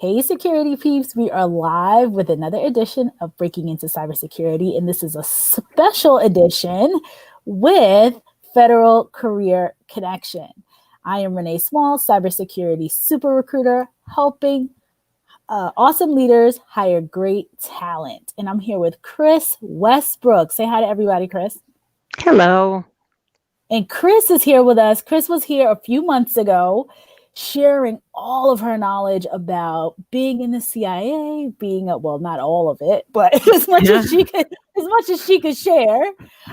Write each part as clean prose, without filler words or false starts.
Hey, security peeps, we are live with another edition of Breaking Into Cybersecurity, and this is a special edition with Federal Career Connection. I am Renee Small, cybersecurity super recruiter, helping awesome leaders hire great talent. And I'm here with Chris Westbrook. Say hi to everybody, Chris. Hello. And Chris is here with us. Chris was here a few months ago, sharing all of her knowledge about being in the CIA, well, not all of it, but as much as she could share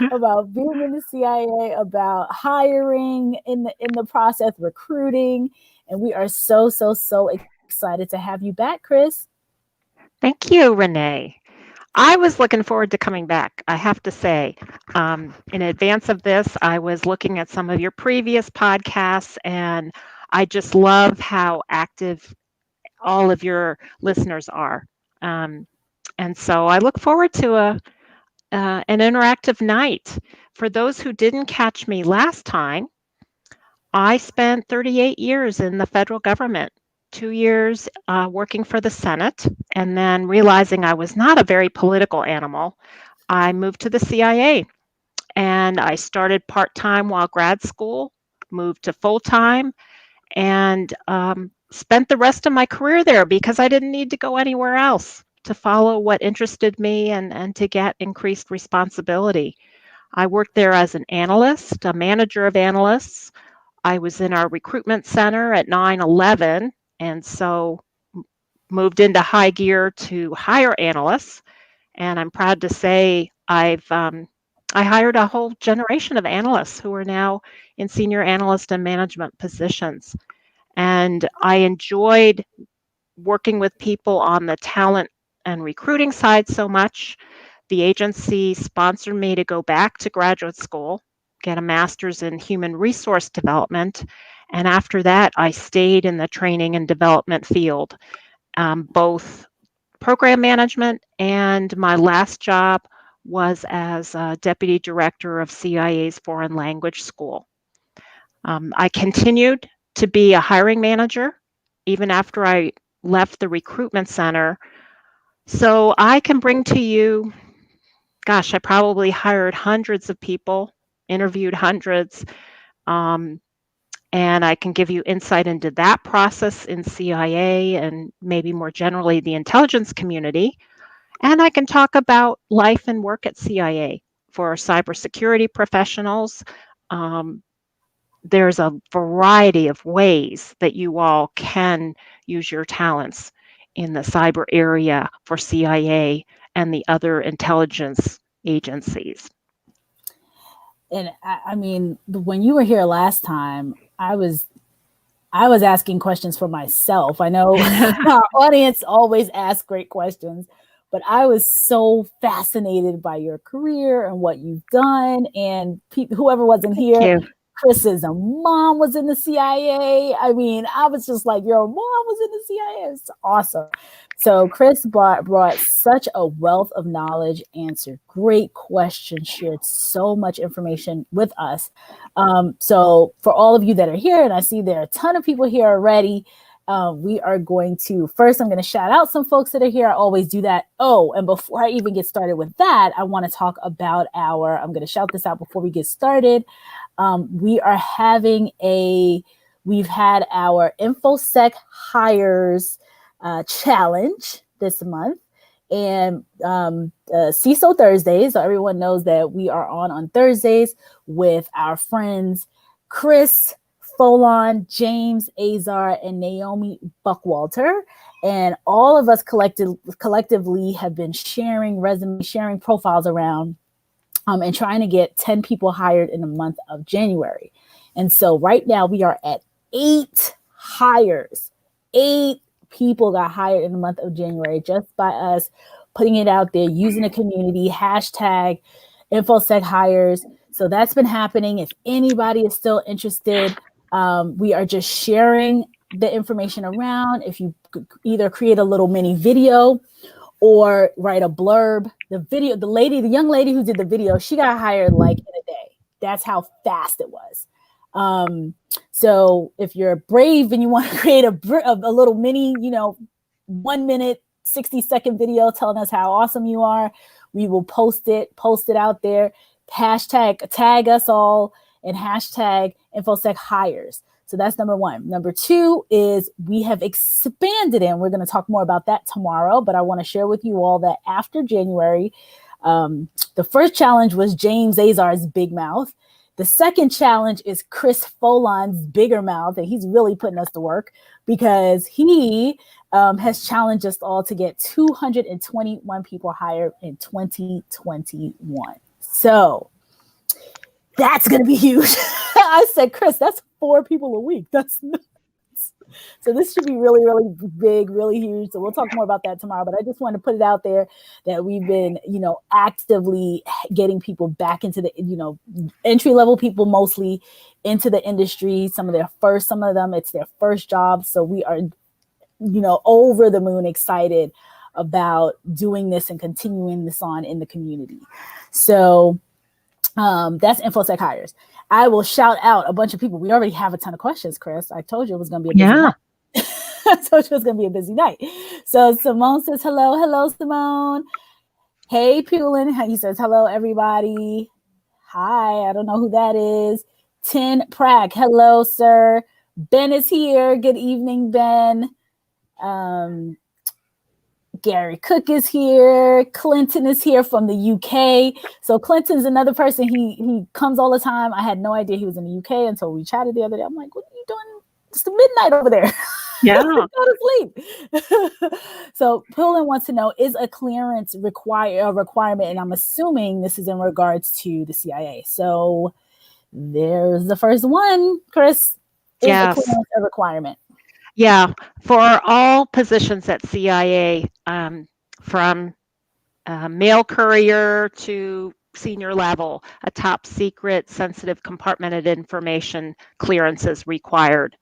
about being in the CIA, about hiring in the process, recruiting. And we are so excited to have you back, Chris. Thank you, Renee. I was looking forward to coming back, I have to say. In advance of this, I was looking at some of your previous podcasts, and I just love how active all of your listeners are. And so I look forward to an interactive night. For those who didn't catch me last time, I spent 38 years in the federal government. 2 years working for the Senate, and then realizing I was not a very political animal, I moved to the CIA. And I started part-time while grad school, moved to full-time, and spent the rest of my career there because I didn't need to go anywhere else to follow what interested me and to get increased responsibility. I worked there as an analyst, a manager of analysts. I was in our recruitment center at 9/11, and so moved into high gear to hire analysts. And I'm proud to say I hired a whole generation of analysts who are now in senior analyst and management positions. And I enjoyed working with people on the talent and recruiting side so much. The agency sponsored me to go back to graduate school, get a master's in human resource development. And after that, I stayed in the training and development field, both program management, and my last job was as deputy director of CIA's Foreign Language School. I continued to be a hiring manager even after I left the recruitment center. So I can bring to you, gosh, I probably hired hundreds of people, interviewed hundreds, and I can give you insight into that process in CIA and maybe more generally the intelligence community. And I can talk about life and work at CIA for cybersecurity professionals. There's a variety of ways that you all can use your talents in the cyber area for CIA and the other intelligence agencies. And I mean, when you were here last time, I was asking questions for myself. I know our audience always asks great questions, but I was so fascinated by your career and what you've done. And whoever wasn't here, Chris's mom was in the CIA. I mean, I was just like, your mom was in the CIA. It's awesome. So Chris brought such a wealth of knowledge, answered great questions, shared so much information with us. So for all of you that are here, and I see there are a ton of people here already, we are going to, first, I'm going to shout out some folks that are here. I always do that. Oh, and before I even get started with that, I want to talk about I'm going to shout this out before we get started. We've had our InfoSec hires challenge this month, and CISO Thursdays. So everyone knows that we are on Thursdays with our friends Chris Foulon, James Azar, and Naomi Buckwalter. And all of us collectively have been sharing resumes, sharing profiles around, and trying to get 10 people hired in the month of January. And so right now we are at 8 hires. 8 people got hired in the month of January just by us putting it out there, using the community, hashtag InfoSec hires. So that's been happening. If anybody is still interested, we are just sharing the information around. If you could either create a little mini video or write a blurb. The young lady who did the video, she got hired like in a day. That's how fast it was. So if you're brave and you want to create a little mini, 1 minute, 60-second video telling us how awesome you are. We will post it out there. Tag us all and hashtag InfoSec hires. So that's number one. Number two is we have expanded, and we're going to talk more about that tomorrow, but I want to share with you all that after January, the first challenge was James Azar's big mouth. The second challenge is Chris Foulon's bigger mouth, and he's really putting us to work because he has challenged us all to get 221 people hired in 2021. So that's going to be huge. I said, Chris, that's 4 people a week. That's nuts. So this should be really, really big, really huge. So we'll talk more about that tomorrow. But I just want to put it out there that we've been, actively getting people back into the, entry-level people mostly into the industry. Some of them, it's their first job. So we are, over the moon excited about doing this and continuing this on in the community. So that's InfoSec hires. I will shout out a bunch of people. We already have a ton of questions, Chris. I told you it was going to be a busy night. I told you it was going to be a busy night. So Simone says, hello, Simone. Hey, Pulin. He says, hello, everybody. Hi, I don't know who that is. Tin Prag, hello, sir. Ben is here. Good evening, Ben. Gary Cook is here. Clinton is here from the UK. So Clinton's another person. He comes all the time. I had no idea he was in the UK until we chatted the other day. I'm like, what are you doing? It's the midnight over there. Yeah. Go to sleep. So Pullen wants to know, is a clearance a requirement? And I'm assuming this is in regards to the CIA. So there's the first one, Chris. Is a clearance a requirement? Yeah, for all positions at CIA, from mail courier to senior level, a top secret sensitive compartmented information clearance is required.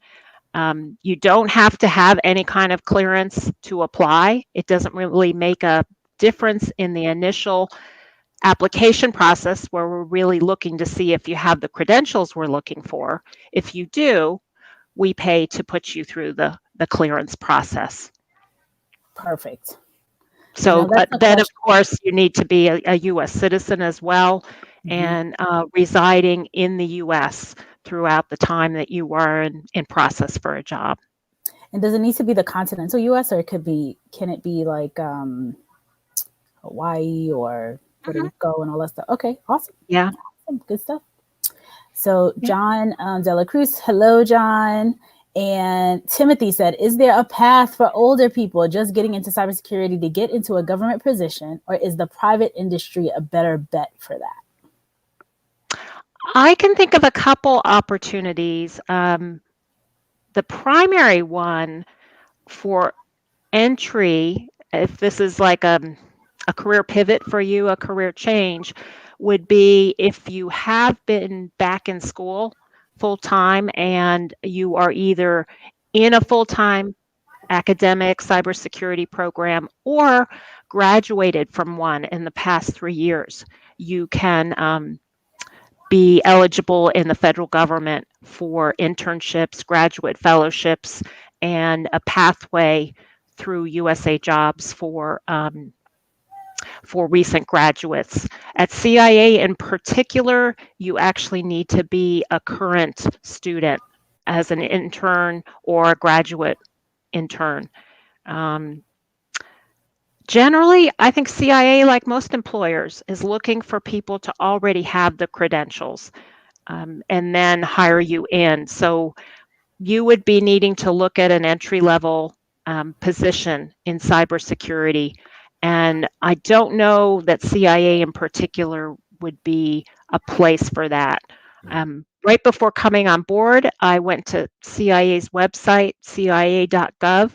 You don't have to have any kind of clearance to apply. It doesn't really make a difference in the initial application process where we're really looking to see if you have the credentials we're looking for. If you do, we pay to put you through the clearance process. Perfect. So then, of course, you need to be a U.S. citizen as well, and residing in the U.S. throughout the time that you are in process for a job. And does it need to be the continental U.S. or can it be like Hawaii or Puerto Rico and all that stuff? Okay, awesome. Yeah. Awesome. Good stuff. So John De La Cruz, hello, John. And Timothy said, is there a path for older people just getting into cybersecurity to get into a government position, or is the private industry a better bet for that? I can think of a couple opportunities. The primary one for entry, if this is like a career pivot for you, a career change, would be if you have been back in school full-time and you are either in a full-time academic cybersecurity program or graduated from one in the past 3 years. You can be eligible in the federal government for internships, graduate fellowships, and a pathway through USA Jobs for recent graduates. At CIA in particular, you actually need to be a current student as an intern or a graduate intern. Generally, I think CIA, like most employers, is looking for people to already have the credentials and then hire you in. So you would be needing to look at an entry-level position in cybersecurity. And I don't know that CIA in particular would be a place for that. Right before coming on board, I went to CIA's website, cia.gov,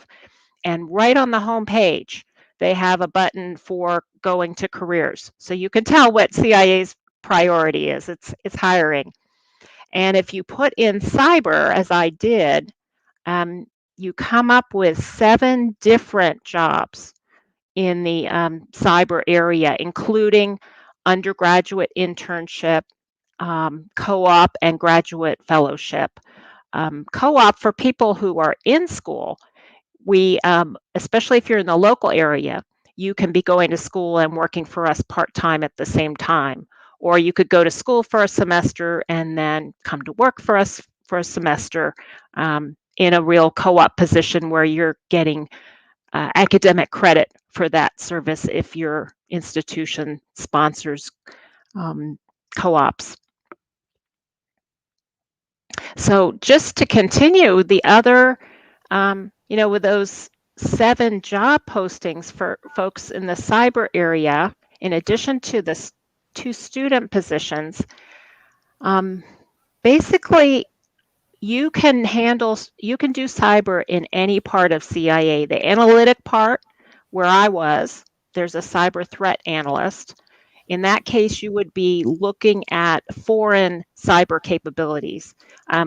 and right on the home page, they have a button for going to careers. So you can tell what CIA's priority is. It's hiring. And if you put in cyber, as I did, you come up with 7 different jobs in the cyber area, including undergraduate internship, co-op, and graduate fellowship. Co-op for people who are in school we, especially if you're in the local area, you can be going to school and working for us part-time at the same time. Or you could go to school for a semester and then come to work for us for a semester in a real co-op position where you're getting academic credit for that service if your institution sponsors co-ops. So just to continue, the other, with those 7 job postings for folks in the cyber area, in addition to the 2 student positions, basically you can do cyber in any part of CIA. The analytic part, where I was, there's a cyber threat analyst. In that case, you would be looking at foreign cyber capabilities,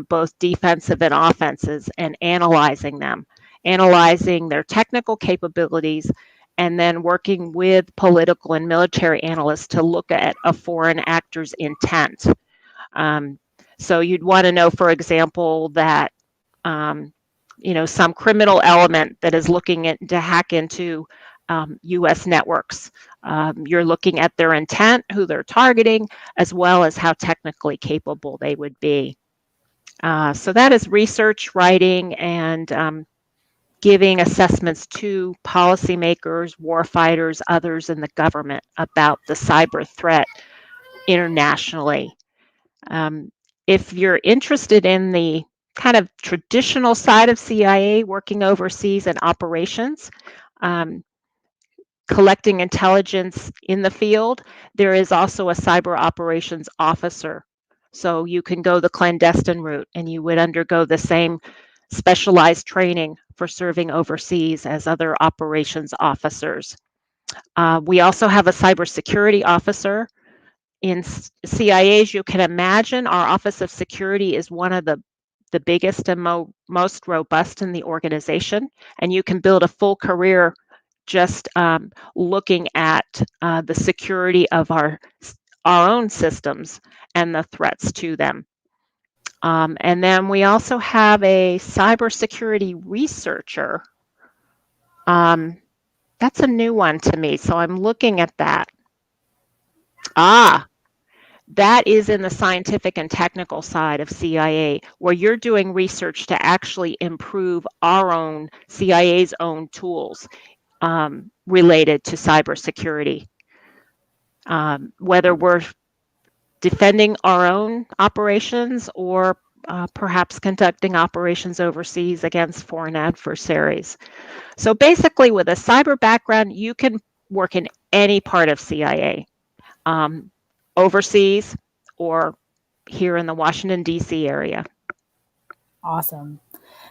both defensive and offensive, and analyzing them, analyzing their technical capabilities, and then working with political and military analysts to look at a foreign actor's intent. So you'd want to know, for example, that some criminal element that is looking to hack into U.S. networks. You're looking at their intent, who they're targeting, as well as how technically capable they would be. So that is research, writing, and giving assessments to policymakers, warfighters, others in the government about the cyber threat internationally. If you're interested in the kind of traditional side of CIA, working overseas and operations, collecting intelligence in the field, there is also a cyber operations officer. So you can go the clandestine route and you would undergo the same specialized training for serving overseas as other operations officers. We also have a cybersecurity officer. In CIA, as you can imagine, our Office of Security is one of the biggest and most robust in the organization, and you can build a full career just looking at the security of our own systems and the threats to them. And then we also have a cybersecurity researcher. That's a new one to me, so I'm looking at that. That is in the scientific and technical side of CIA, where you're doing research to actually improve our own, CIA's own tools related to cybersecurity. Whether we're defending our own operations or perhaps conducting operations overseas against foreign adversaries. So basically, with a cyber background, you can work in any part of CIA. Overseas or here in the Washington, D.C. area. Awesome.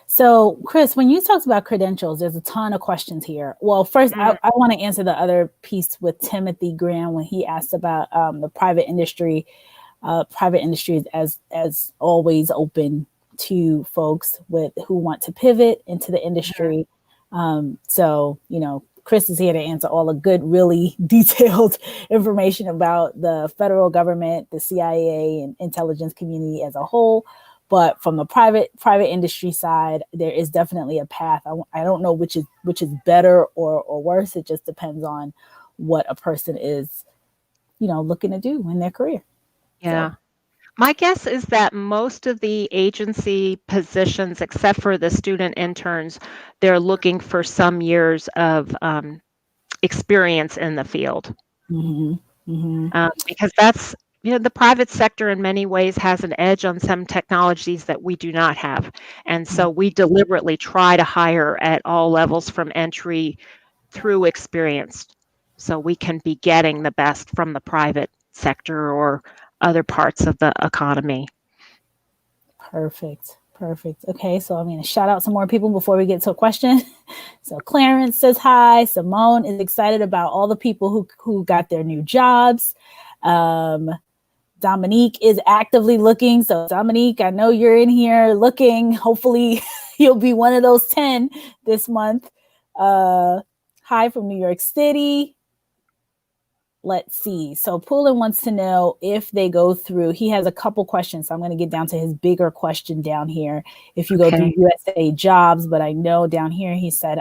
So, Chris, when you talked about credentials, there's a ton of questions here. Well, first, I want to answer the other piece with Timothy Graham when he asked about the private industry. Private industry is, as always, open to folks who want to pivot into the industry. So, Chris is here to answer all the good, really detailed information about the federal government, the CIA, and intelligence community as a whole. But from the private industry side, there is definitely a path. I don't know which is better or worse. It just depends on what a person is, looking to do in their career. Yeah. So. My guess is that most of the agency positions, except for the student interns, they're looking for some years of experience in the field. Because that's, the private sector in many ways has an edge on some technologies that we do not have. And so we deliberately try to hire at all levels from entry through experience, so we can be getting the best from the private sector or other parts of the economy. Perfect. Okay, so I'm going to shout out some more people before we get to a question. So Clarence says hi. Simone is excited about all the people who got their new jobs. Dominique is actively looking. So Dominique, I know you're in here looking. Hopefully you'll be one of those 10 this month. Hi from New York City. let's see. So Poulin wants to know if they go through, he has a couple questions. So I'm going to get down to his bigger question down here. If you go through USA Jobs, but I know down here he said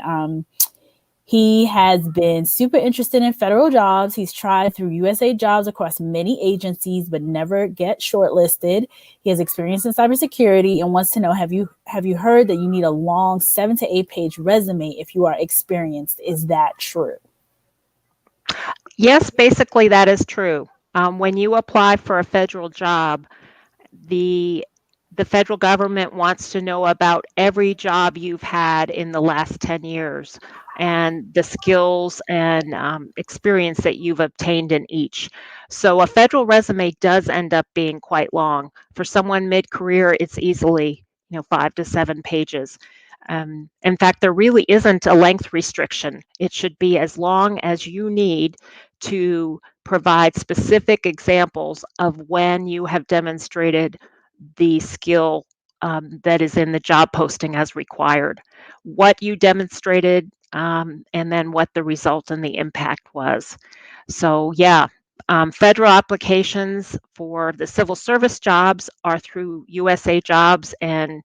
he has been super interested in federal jobs. He's tried through USA Jobs across many agencies, but never get shortlisted. He has experience in cybersecurity and wants to know, have you heard that you need a long 7 to 8 page resume if you are experienced? Is that true? Yes, basically that is true. When you apply for a federal job, the federal government wants to know about every job you've had in the last 10 years and the skills and experience that you've obtained in each. So a federal resume does end up being quite long. For someone mid-career, it's easily 5 to 7 pages. In fact, there really isn't a length restriction. It should be as long as you need to provide specific examples of when you have demonstrated the skill that is in the job posting as required, what you demonstrated, and then what the result and the impact was. So yeah, federal applications for the civil service jobs are through USA Jobs, and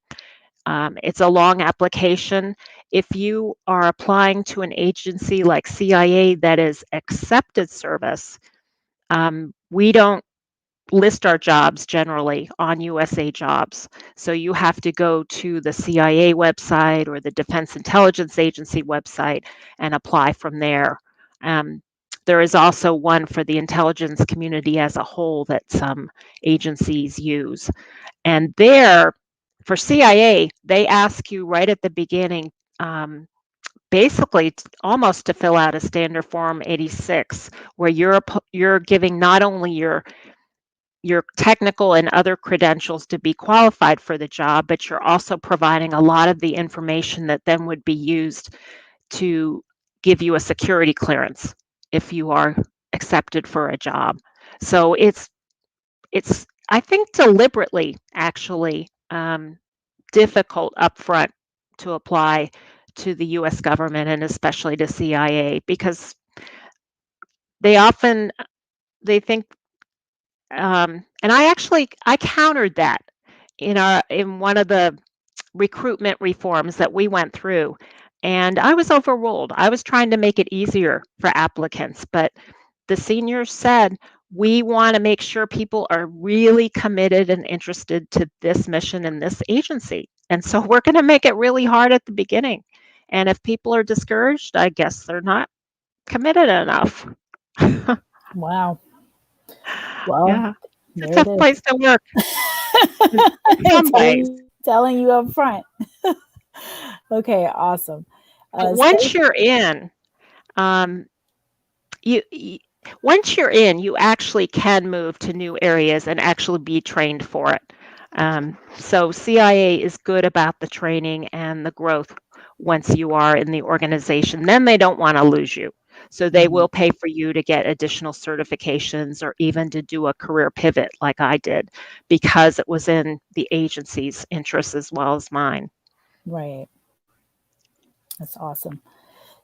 it's a long application. If you are applying to an agency like CIA that is accepted service, we don't list our jobs generally on USA Jobs. So you have to go to the CIA website or the Defense Intelligence Agency website and apply from there. There is also one for the intelligence community as a whole that some agencies use. And there, for CIA, they ask you right at the beginning, basically almost to fill out a standard Form 86, where you're giving not only your technical and other credentials to be qualified for the job, but you're also providing a lot of the information that then would be used to give you a security clearance if you are accepted for a job. So it's I think deliberately actually difficult upfront to apply to the U.S. government and especially to CIA, because they think and I countered that in one of the recruitment reforms that we went through, and I was overruled. I was trying to make it easier for applicants, but the seniors said, we want to make sure people are really committed and interested to this mission and this agency. And so we're going to make it really hard at the beginning. And if people are discouraged, I guess they're not committed enough. Wow. Well, yeah, it's a tough place to work. telling you up front. Okay, awesome. Once you're in, once you're in, you actually can move to new areas and actually be trained for it. So CIA is good about the training and the growth once you are in the organization. Then they don't want to lose you. So they will pay for you to get additional certifications or even to do a career pivot like I did, because it was in the agency's interest as well as mine. Right. That's awesome.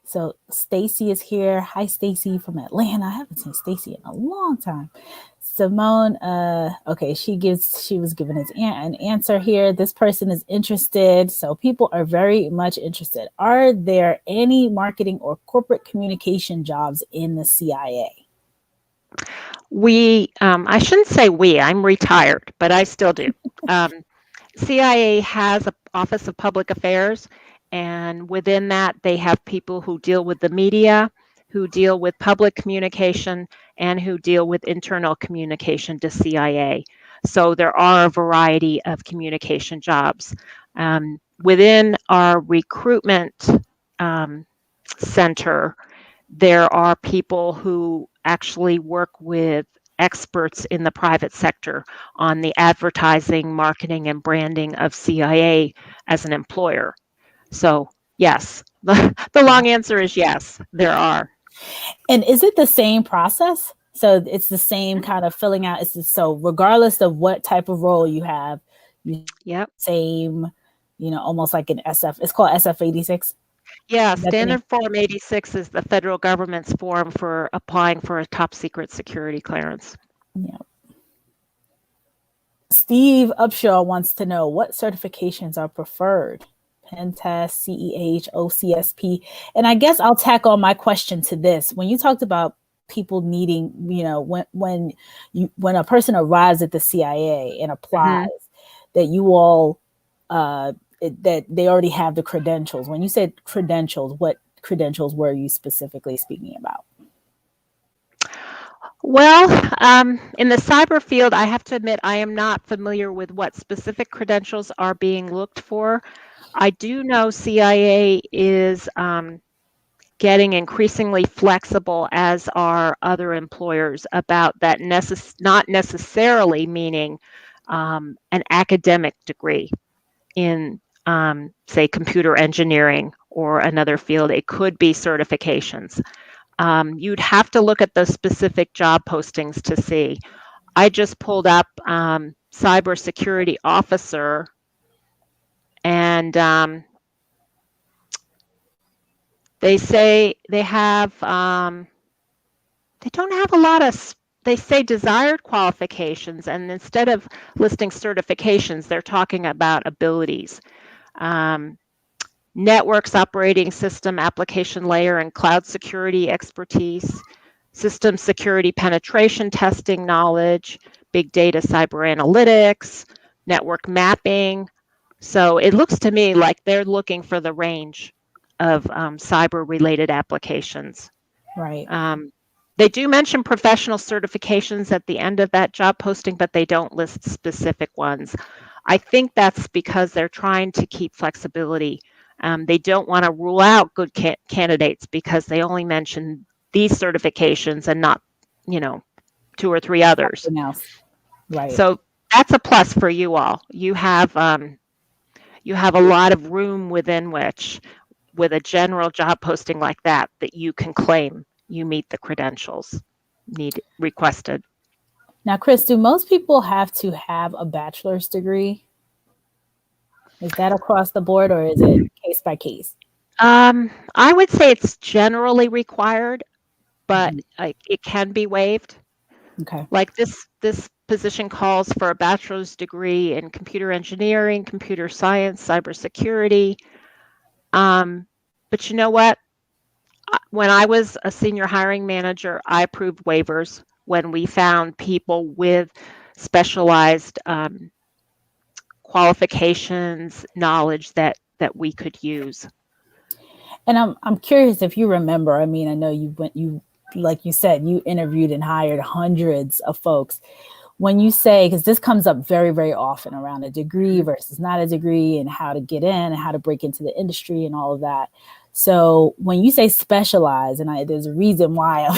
So Stacy is here. Hi, Stacy from Atlanta. I haven't seen Stacy in a long time. Simone, okay, she was given an answer here. This person is interested. So people are very much interested. Are there any marketing or corporate communication jobs in the CIA? I shouldn't say I'm retired, but I still do. CIA has an Office of Public Affairs, and within that, they have people who deal with the media, who deal with public communication, and who deal with internal communication to CIA. So there are a variety of communication jobs. Within our recruitment center, there are people who actually work with experts in the private sector on the advertising, marketing, and branding of CIA as an employer. So yes, the long answer is yes, there are. And is it the same process? So it's the same kind of filling out. So regardless of what type of role you have, same, almost like an SF. It's called SF 86. Yeah, That's any. Standard Form 86 is the federal government's form for applying for a top secret security clearance. Yeah. Steve Upshaw wants to know what certifications are preferred. Pen test, CEH, OCSP. And I guess I'll tack on my question to this. When you talked about people needing, when a person arrives at the CIA and applies, that you all that they already have the credentials. When you said credentials, what credentials were you specifically speaking about? Well, in the cyber field, I have to admit I am not familiar with what specific credentials are being looked for. I do know CIA is getting increasingly flexible, as are other employers, about that not necessarily meaning an academic degree in, say, computer engineering or another field. It could be certifications. You'd have to look at those specific job postings to see. I just pulled up cybersecurity officer, and they say they have, they don't have a lot of, they say desired qualifications, and instead of listing certifications, they're talking about abilities. Networks, operating system, application layer, and cloud security expertise, system security penetration testing knowledge, big data cyber analytics, network mapping. So it looks to me like they're looking for the range of cyber-related applications. Right. They do mention professional certifications at the end of that job posting, but they don't list specific ones. I think that's because they're trying to keep flexibility. They don't want to rule out good candidates because they only mention these certifications and not, 2 or 3 others. Something else. Right. So that's a plus for you all. You have a lot of room within which, with a general job posting like that you can claim you meet the credentials requested. Now, Chris, do most people have to have a bachelor's degree? Is that across the board, or is it case by case? I would say it's generally required, but it can be waived. Okay. Like this position calls for a bachelor's degree in computer engineering, computer science, cybersecurity. But you know what? When I was a senior hiring manager, I approved waivers when we found people with specialized qualifications, knowledge that we could use. And I'm curious if you remember. I mean, I know like you said, you interviewed and hired hundreds of folks. When you say, because this comes up very, very often around a degree versus not a degree, and how to get in and how to break into the industry and all of that. So when you say specialize, and there's a reason why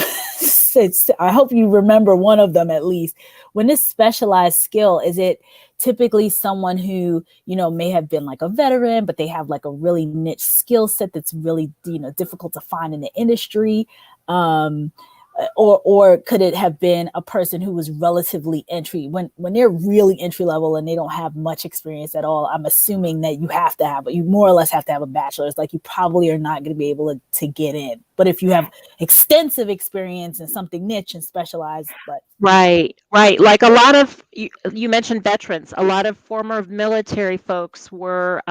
I hope you remember one of them at least. When this specialized skill, is it typically someone who, may have been like a veteran, but they have like a really niche skill set that's really, difficult to find in the industry? Or could it have been a person who was relatively entry, when they're really entry level and they don't have much experience at all? I'm assuming that you more or less have to have a bachelor's. Like, you probably are not going to be able to get in. But if you have extensive experience in something niche and specialized, but Right. Like a lot of, you mentioned veterans, a lot of former military folks were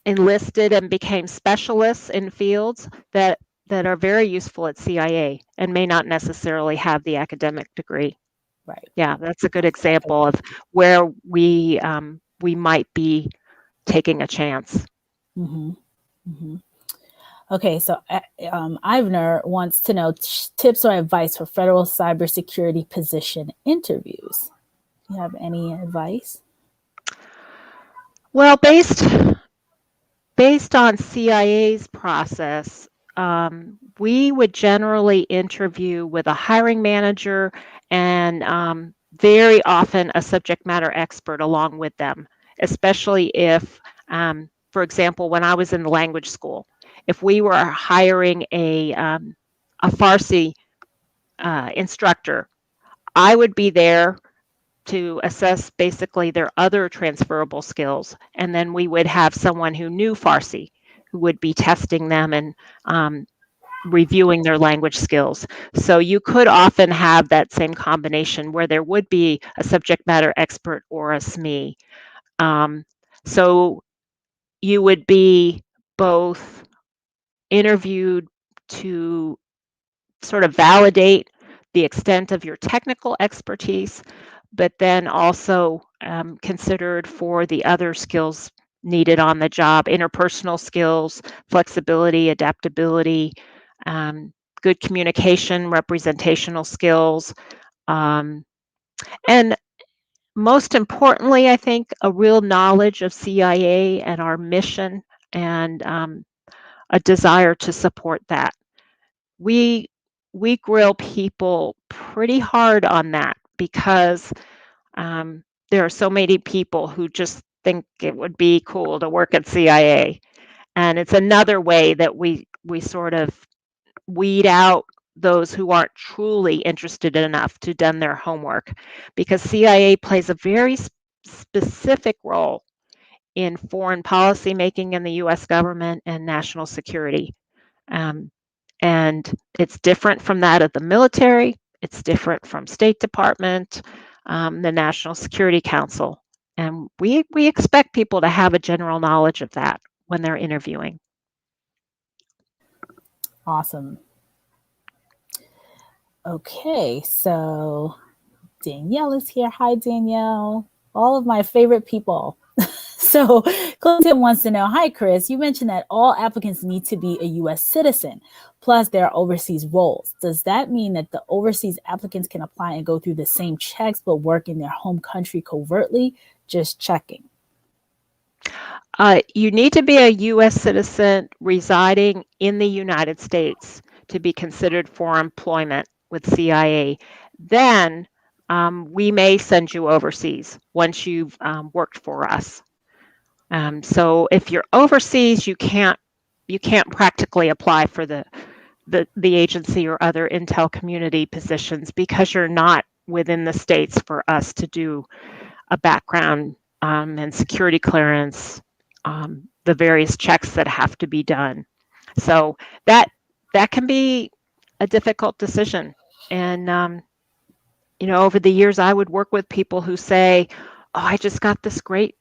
enlisted and became specialists in fields that are very useful at CIA and may not necessarily have the academic degree. Right. Yeah, that's a good example of where we might be taking a chance. Mm-hmm. Mm-hmm. Okay, so Ivner wants to know tips or advice for federal cybersecurity position interviews. Do you have any advice? Well, based on CIA's process, we would generally interview with a hiring manager and very often a subject matter expert along with them, especially if, for example, when I was in the language school, if we were hiring a Farsi instructor, I would be there to assess basically their other transferable skills, and then we would have someone who knew Farsi would be testing them and reviewing their language skills. So you could often have that same combination where there would be a subject matter expert or a SME. So you would be both interviewed to sort of validate the extent of your technical expertise, but then also considered for the other skills needed on the job: interpersonal skills, flexibility, adaptability, good communication, representational skills, and most importantly, I think a real knowledge of CIA and our mission, and a desire to support that. We we grill people pretty hard on that because there are so many people who just think it would be cool to work at CIA, and it's another way that we sort of weed out those who aren't truly interested enough to done their homework, because CIA plays a very specific role in foreign policy making in the US government and national security. Um, and it's different from that of the military. It's different from State Department, the National Security Council. And we expect people to have a general knowledge of that when they're interviewing. Awesome. Okay, so Danielle is here. Hi, Danielle. All of my favorite people. So Clinton wants to know, hi, Chris, you mentioned that all applicants need to be a U.S. citizen, plus there are overseas roles. Does that mean that the overseas applicants can apply and go through the same checks but work in their home country covertly? Just checking. You need to be a U.S. citizen residing in the United States to be considered for employment with CIA. Then we may send you overseas once you've worked for us. So if you're overseas, you can't practically apply for the agency or other intel community positions because you're not within the states for us to do a background and security clearance, the various checks that have to be done. So that can be a difficult decision. And over the years, I would work with people who say, "Oh, I just got this great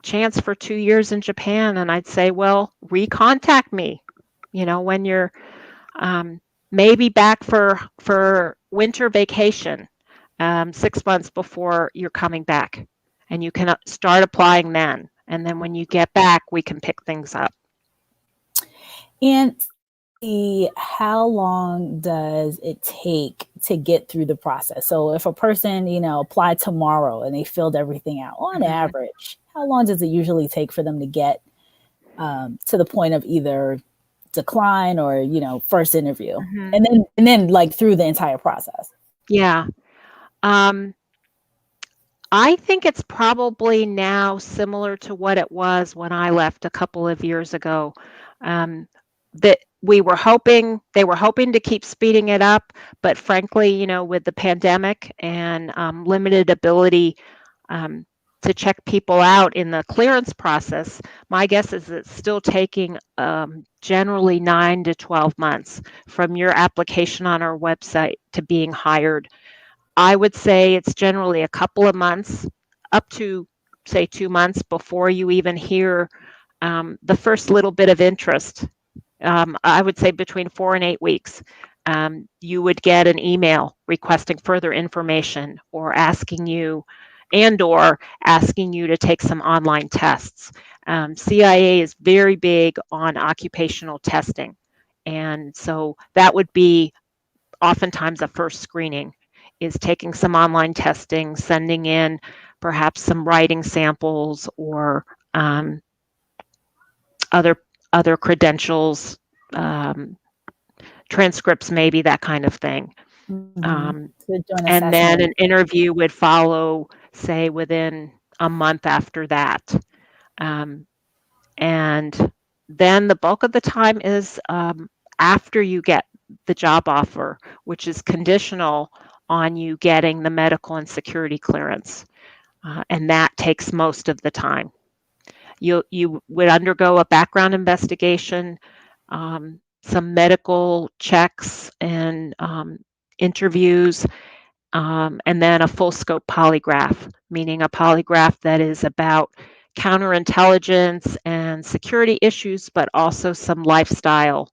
chance for 2 years in Japan," and I'd say, "Well, recontact me, when you're maybe back for winter vacation, 6 months before you're coming back, and you can start applying then. And then when you get back, we can pick things up." And how long does it take to get through the process? So if a person, applied tomorrow and they filled everything out, on average, how long does it usually take for them to get to the point of either decline or, first interview, and then like through the entire process? Yeah. I think it's probably now similar to what it was when I left a couple of years ago. That they were hoping to keep speeding it up, but frankly, with the pandemic and limited ability to check people out in the clearance process, my guess is it's still taking generally 9 to 12 months from your application on our website to being hired. I would say it's generally a couple of months, up to say 2 months before you even hear the first little bit of interest. I would say between 4 and 8 weeks. You would get an email requesting further information or asking you to take some online tests. CIA is very big on occupational testing. And so that would be oftentimes a first screening, is taking some online testing, sending in perhaps some writing samples or other credentials, transcripts, maybe, that kind of thing. And then an interview would follow, say, within a month after that. And then the bulk of the time is after you get the job offer, which is conditional on you getting the medical and security clearance. And that takes most of the time. You would undergo a background investigation, some medical checks and interviews, and then a full scope polygraph, meaning a polygraph that is about counterintelligence and security issues, but also some lifestyle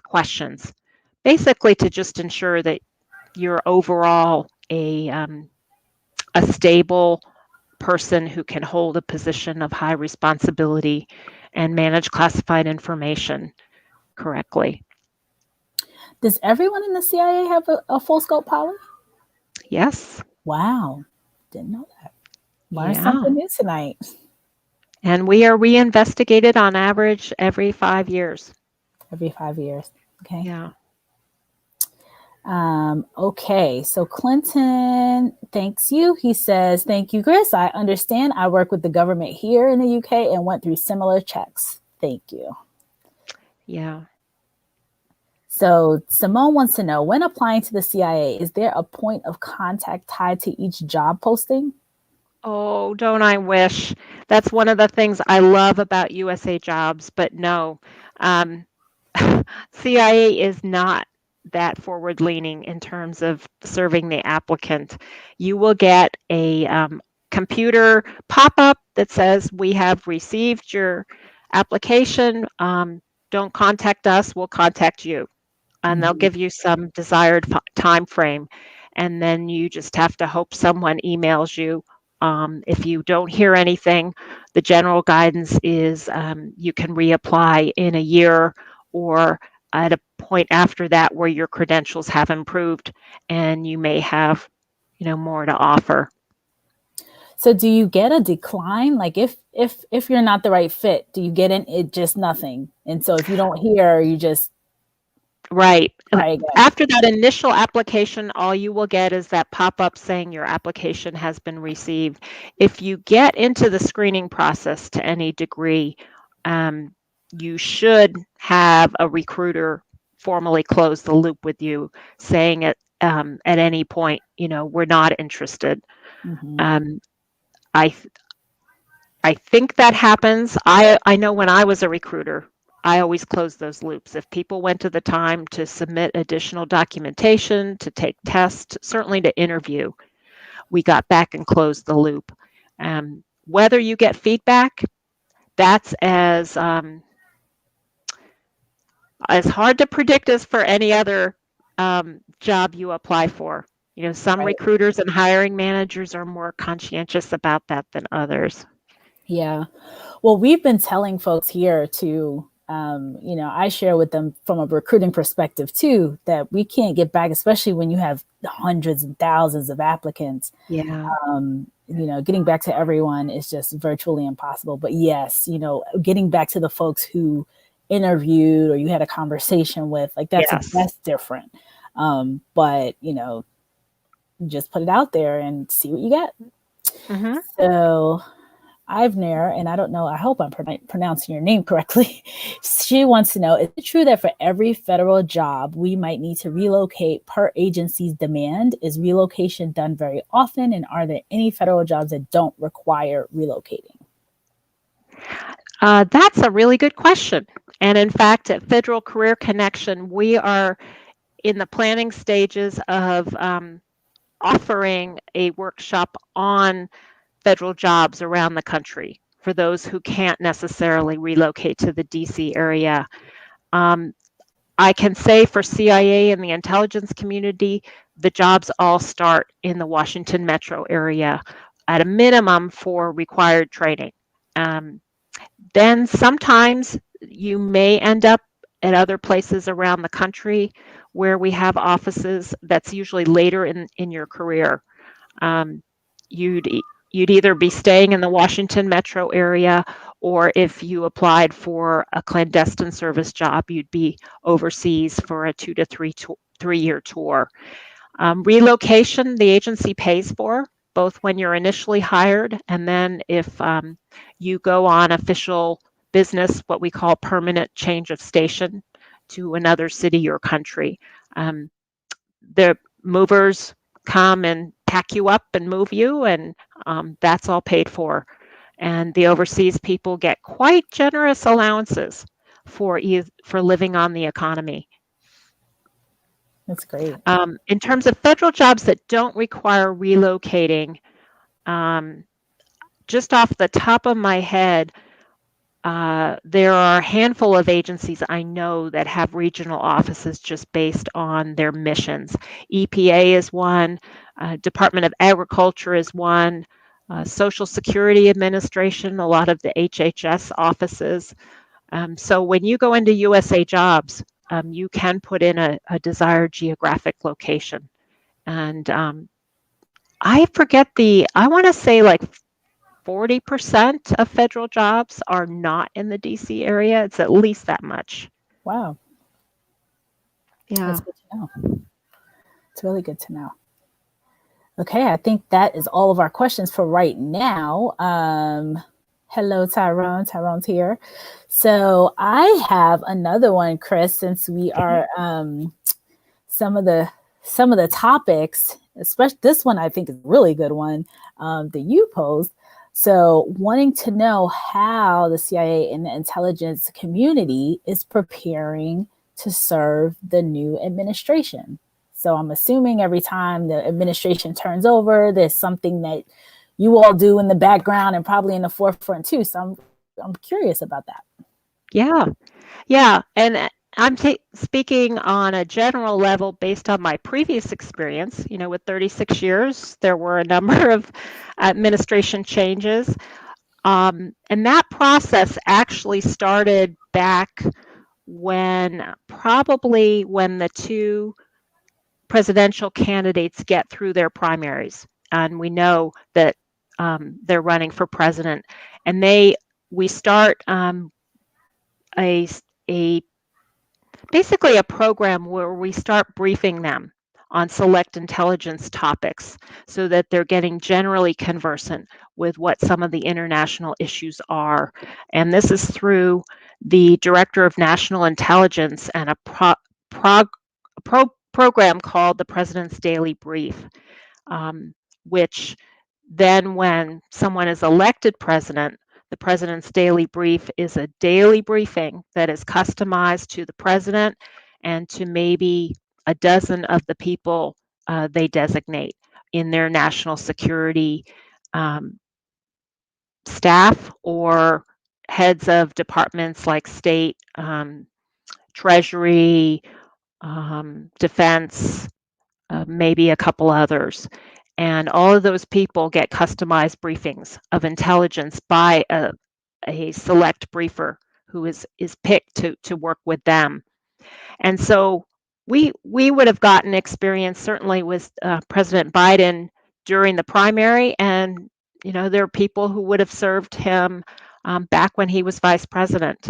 questions, basically to just ensure that you're overall a stable person who can hold a position of high responsibility and manage classified information correctly. Does everyone in the CIA have a full scope poly? Yes. Wow. Didn't know that. Learned Yeah. something new tonight. And we are reinvestigated on average every 5 years. Every 5 years. Okay. Yeah. Okay, so Clinton thanks you. He says, thank you, Chris. I understand. I work with the government here in the UK and went through similar checks. Thank you. Yeah. So Simone wants to know, when applying to the CIA, is there a point of contact tied to each job posting? Oh, don't I wish? That's one of the things I love about USA Jobs, but no. CIA is not that forward leaning in terms of serving the applicant. You will get a computer pop up that says, we have received your application. Don't contact us, we'll contact you. And they'll give you some desired time frame. And then you just have to hope someone emails you. If you don't hear anything, the general guidance is you can reapply in a year or at a point after that where your credentials have improved and you may have, more to offer. So do you get a decline? Like if you're not the right fit, do you get it just nothing? And so if you don't hear, you just right. Try again. After that initial application, all you will get is that pop-up saying your application has been received. If you get into the screening process to any degree, you should have a recruiter formally close the loop with you, saying at any point, we're not interested. I think that happens. I know when I was a recruiter, I always closed those loops. If people went to the time to submit additional documentation, to take tests, certainly to interview, we got back and closed the loop. Whether you get feedback, that's as hard to predict as for any other job you apply for. Some recruiters and hiring managers are more conscientious about that than others. Yeah. Well, we've been telling folks here to, I share with them from a recruiting perspective too, that we can't get back, especially when you have hundreds and thousands of applicants. Yeah. Getting back to everyone is just virtually impossible. But yes, getting back to the folks who interviewed or you had a conversation with, like that's different. But just put it out there and see what you get. Mm-hmm. So Ivner, and I don't know, I hope I'm pronouncing your name correctly. She wants to know, is it true that for every federal job, we might need to relocate per agency's demand? Is relocation done very often? And are there any federal jobs that don't require relocating? That's a really good question. And in fact, at Federal Career Connection, we are in the planning stages of offering a workshop on federal jobs around the country for those who can't necessarily relocate to the DC area. I can say for CIA and the intelligence community, the jobs all start in the Washington metro area at a minimum for required training. Then sometimes you may end up at other places around the country where we have offices. That's usually later in your career. You'd either be staying in the Washington metro area, or if you applied for a clandestine service job, you'd be overseas for a 2 to 3 year tour. Relocation, the agency pays for, both when you're initially hired and then if you go on official business, what we call permanent change of station to another city or country. The movers come and pack you up and move you, and that's all paid for. And the overseas people get quite generous allowances for living on the economy. That's great. In terms of federal jobs that don't require relocating, just off the top of my head, there are a handful of agencies I know that have regional offices just based on their missions. EPA is one, Department of Agriculture is one, Social Security Administration, a lot of the HHS offices. So when you go into USA Jobs, you can put in a desired geographic location. And I forget I want to say like 40% of federal jobs are not in the DC area. It's at least that much. Wow. Yeah. That's good to know. It's really good to know. Okay, I think that is all of our questions for right now. Hello, Tyrone. Tyrone's here. So I have another one, Chris, since we are some of the topics, especially this one, I think is a really good one that you posed. So wanting to know how the CIA and the intelligence community is preparing to serve the new administration. So I'm assuming every time the administration turns over, there's something that you all do in the background and probably in the forefront too. So I'm curious about that. Yeah. And I'm speaking on a general level based on my previous experience. With 36 years, there were a number of administration changes. And that process actually started back probably when the two presidential candidates get through their primaries. And we know that they're running for president. And we start basically a program where we start briefing them on select intelligence topics so that they're getting generally conversant with what some of the international issues are. And this is through the Director of National Intelligence and a program called the President's Daily Brief, which then when someone is elected president, the President's Daily Brief is a daily briefing that is customized to the president and to maybe a dozen of the people they designate in their national security staff or heads of departments like state, treasury, defense, maybe a couple others. And all of those people get customized briefings of intelligence by a select briefer who is picked to work with them. And so we would have gotten experience certainly with President Biden during the primary, and there are people who would have served him back when he was vice president.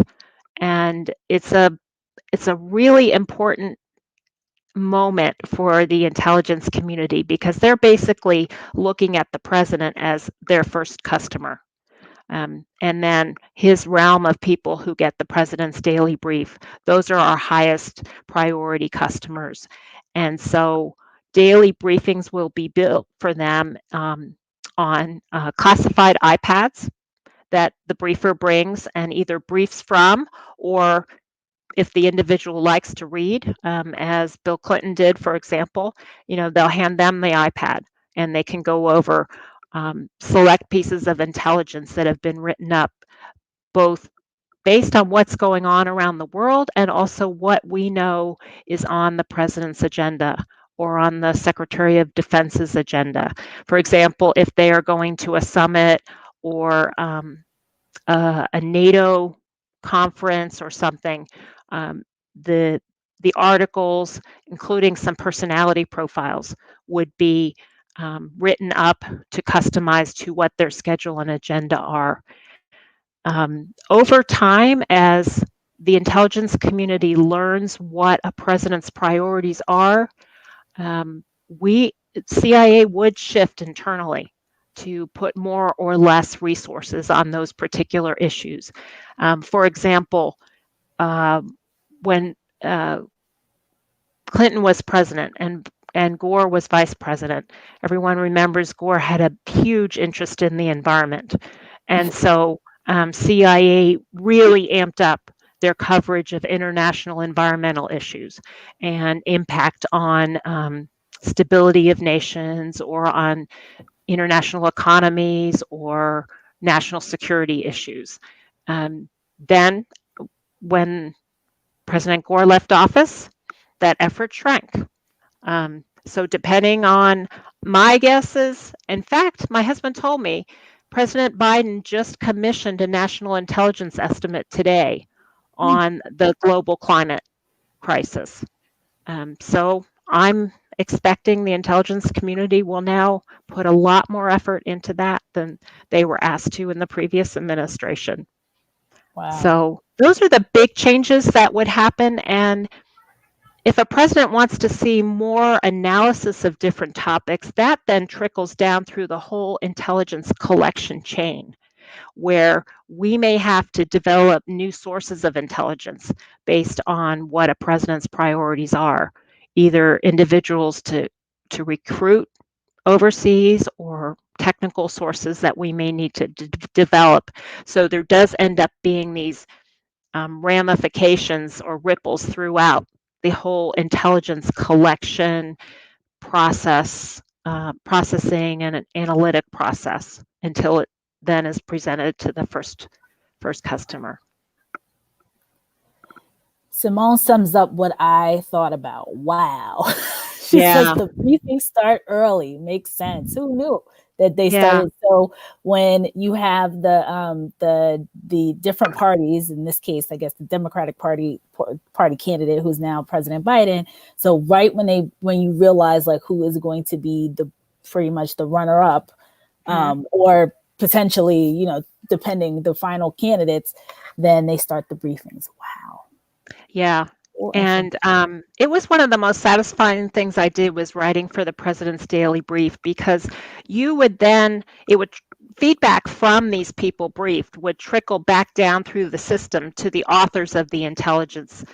And it's a really important moment for the intelligence community because they're basically looking at the president as their first customer. And then his realm of people who get the president's daily brief, those are our highest priority customers. And so daily briefings will be built for them on classified iPads that the briefer brings and either briefs from, or if the individual likes to read, as Bill Clinton did, for example, they'll hand them the iPad and they can go over select pieces of intelligence that have been written up, both based on what's going on around the world and also what we know is on the president's agenda or on the Secretary of Defense's agenda. For example, if they are going to a summit or a NATO conference or something, the articles, including some personality profiles, would be written up to customize to what their schedule and agenda are. Over time, as the intelligence community learns what a president's priorities are, CIA would shift internally to put more or less resources on those particular issues. For example, when Clinton was president and Gore was vice president, everyone remembers Gore had a huge interest in the environment. And so CIA really amped up their coverage of international environmental issues and impact on stability of nations or on international economies or national security issues. Then, when President Gore left office, that effort shrank. So depending on my guesses, in fact, my husband told me President Biden just commissioned a national intelligence estimate today on the global climate crisis. So I'm expecting the intelligence community will now put a lot more effort into that than they were asked to in the previous administration. Wow. So those are the big changes that would happen. And if a president wants to see more analysis of different topics, that then trickles down through the whole intelligence collection chain, where we may have to develop new sources of intelligence based on what a president's priorities are, either individuals to recruit overseas or technical sources that we may need to develop. So there does end up being these ramifications or ripples throughout the whole intelligence collection process, processing and an analytic process until it then is presented to the first customer. Simone sums up what I thought about. Wow. She says the briefings start early. Makes sense. Who knew that they started? So when you have the different parties, in this case, I guess the Democratic Party candidate who's now President Biden. So right when you realize like who is going to be pretty much the runner up, or potentially, depending the final candidates, then they start the briefings. Wow. Yeah. And it was one of the most satisfying things I did was writing for the President's Daily Brief, because feedback from these people briefed would trickle back down through the system to the authors of the intelligence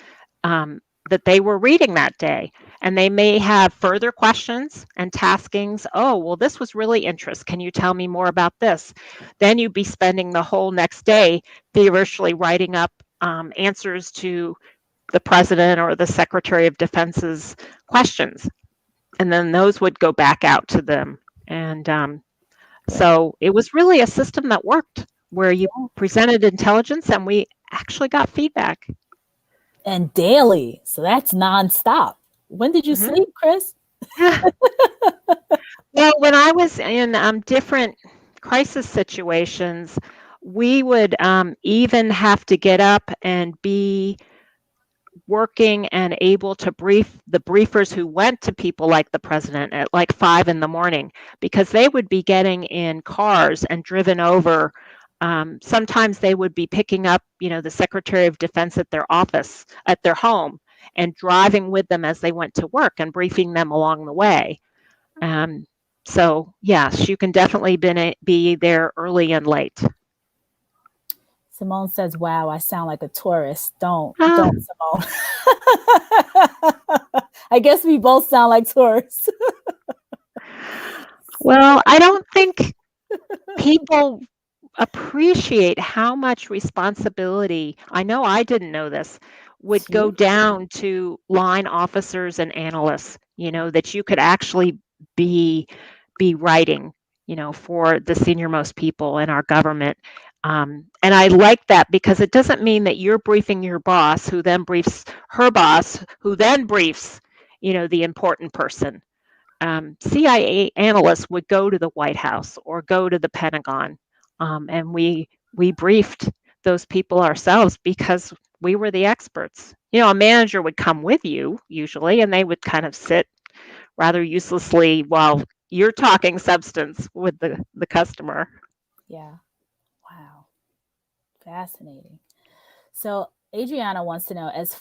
that they were reading that day. And they may have further questions and taskings. Oh, well, this was really interesting. Can you tell me more about this? Then you'd be spending the whole next day feverishly writing up answers to the president or the Secretary of Defense's questions. And then those would go back out to them. And so it was really a system that worked, where you presented intelligence and we actually got feedback. And daily. So that's nonstop. When did you sleep, Chris? Well, when I was in different crisis situations, we would even have to get up and be working and able to brief the briefers who went to people like the president at like 5 a.m, because they would be getting in cars and driven over. Sometimes they would be picking up, the Secretary of Defense at their office, at their home, and driving with them as they went to work and briefing them along the way. So yes, you can definitely be there early and late. Simone says, wow, I sound like a tourist. Don't, Simone. I guess we both sound like tourists. Well, I don't think people appreciate how much responsibility, I know I didn't know this, would go down to line officers and analysts, that you could actually be writing, for the senior-most people in our government. And I like that, because it doesn't mean that you're briefing your boss, who then briefs her boss, who then briefs, the important person. CIA analysts would go to the White House or go to the Pentagon, and we briefed those people ourselves because we were the experts. A manager would come with you usually, and they would kind of sit rather uselessly while you're talking substance with the customer. Yeah. Wow. Fascinating. So Adriana wants to know, as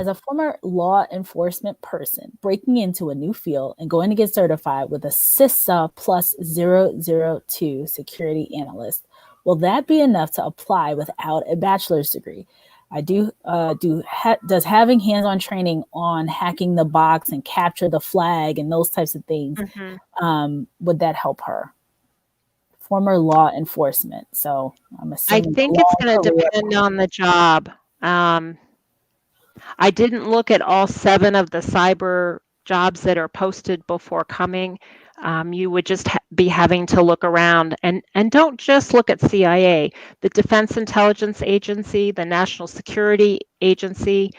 a former law enforcement person breaking into a new field and going to get certified with a CISA plus 002 security analyst, will that be enough to apply without a bachelor's degree? Does having hands-on training on hacking the box and capture the flag and those types of things, would that help her former law enforcement. So I'm I assuming think a it's long going to career. depend on the job. I didn't look at all 7 of the cyber jobs that are posted before coming. You would just be having to look around, and don't just look at CIA, the Defense Intelligence Agency, the National Security Agency,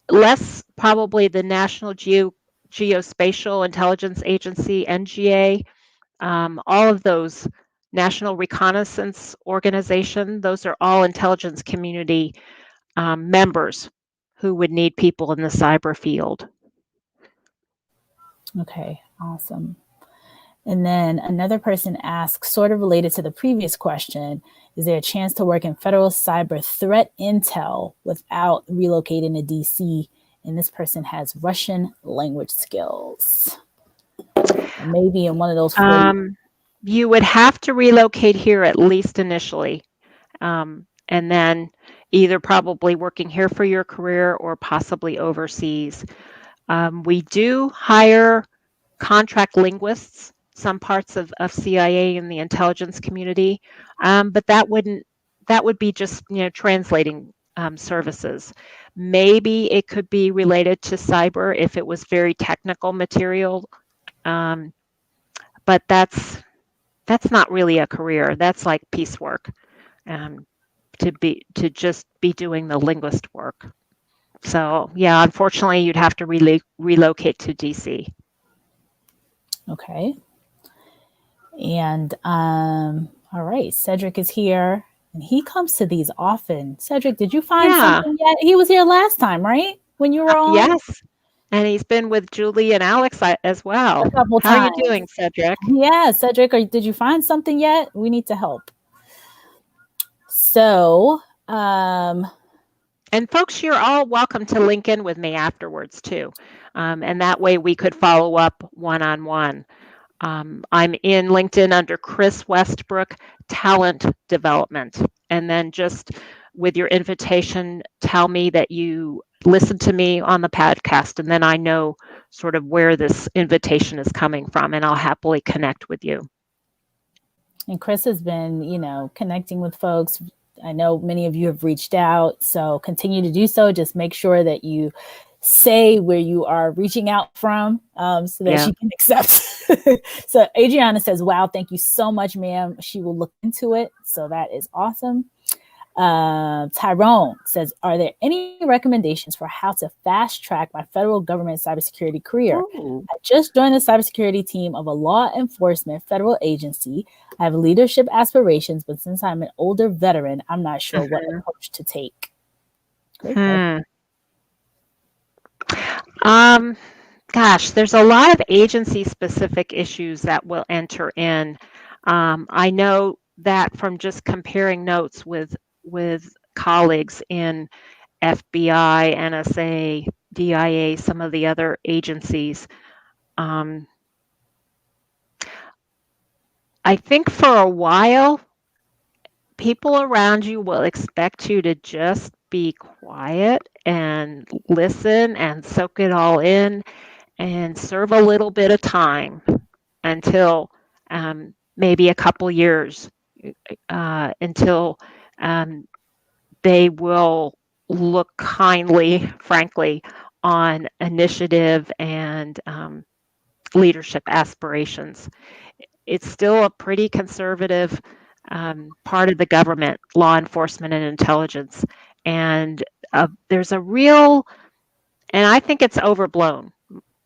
less probably the National Geospatial Intelligence Agency, NGA, all of those National Reconnaissance Organization, those are all intelligence community members who would need people in the cyber field. Okay, awesome. And then another person asks, sort of related to the previous question, is there a chance to work in federal cyber threat intel without relocating to DC? And this person has Russian language skills. And maybe in one of those you would have to relocate here at least initially, and then either probably working here for your career or possibly overseas. We do hire contract linguists, some parts of CIA and the intelligence community, but that would be just translating services. Maybe it could be related to cyber if it was very technical material, but that's not really a career. That's like piecework, to just be doing the linguist work. So yeah, unfortunately, you'd have to relocate to DC. Okay. And all right, Cedric is here, and he comes to these often. Cedric, did you find something yet? He was here last time, right? When you were on? Yes. And he's been with Julie and Alex as well. A couple How times. are you doing, Cedric? Yeah, Cedric, did you find something yet? We need to help. So, and folks, you're all welcome to link in with me afterwards too. And that way we could follow up one-on-one. I'm in LinkedIn under Chris Westbrook, Talent Development. And then just with your invitation, tell me that you listen to me on the podcast, and then I know sort of where this invitation is coming from, and I'll happily connect with you. And Chris has been, connecting with folks. I know many of you have reached out, so continue to do so. Just make sure that you say where you are reaching out from, so that she can accept. So Adriana says, wow, thank you so much, ma'am. She will look into it. So that is awesome. Tyrone says, are there any recommendations for how to fast track my federal government cybersecurity career? Ooh. I just joined the cybersecurity team of a law enforcement federal agency. I have leadership aspirations, but since I'm an older veteran, I'm not sure what approach to take. Great question. Gosh, there's a lot of agency-specific issues that will enter in. I know that from just comparing notes with colleagues in FBI, NSA, DIA, some of the other agencies. I think for a while, people around you will expect you to just be quiet and listen and soak it all in and serve a little bit of time until maybe a couple years, until they will look kindly, frankly, on initiative and leadership aspirations. It's still a pretty conservative part of the government, law enforcement and intelligence. And there's a real, and I think it's overblown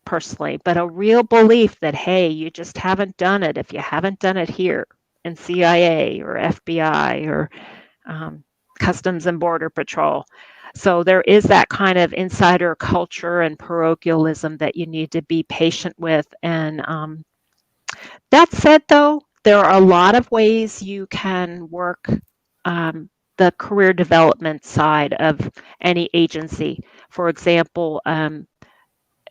personally, but a real belief that, hey, you just haven't done it if you haven't done it here in CIA or FBI or Customs and Border Patrol. So there is that kind of insider culture and parochialism that you need to be patient with. And that said, though, there are a lot of ways you can work the career development side of any agency. For example,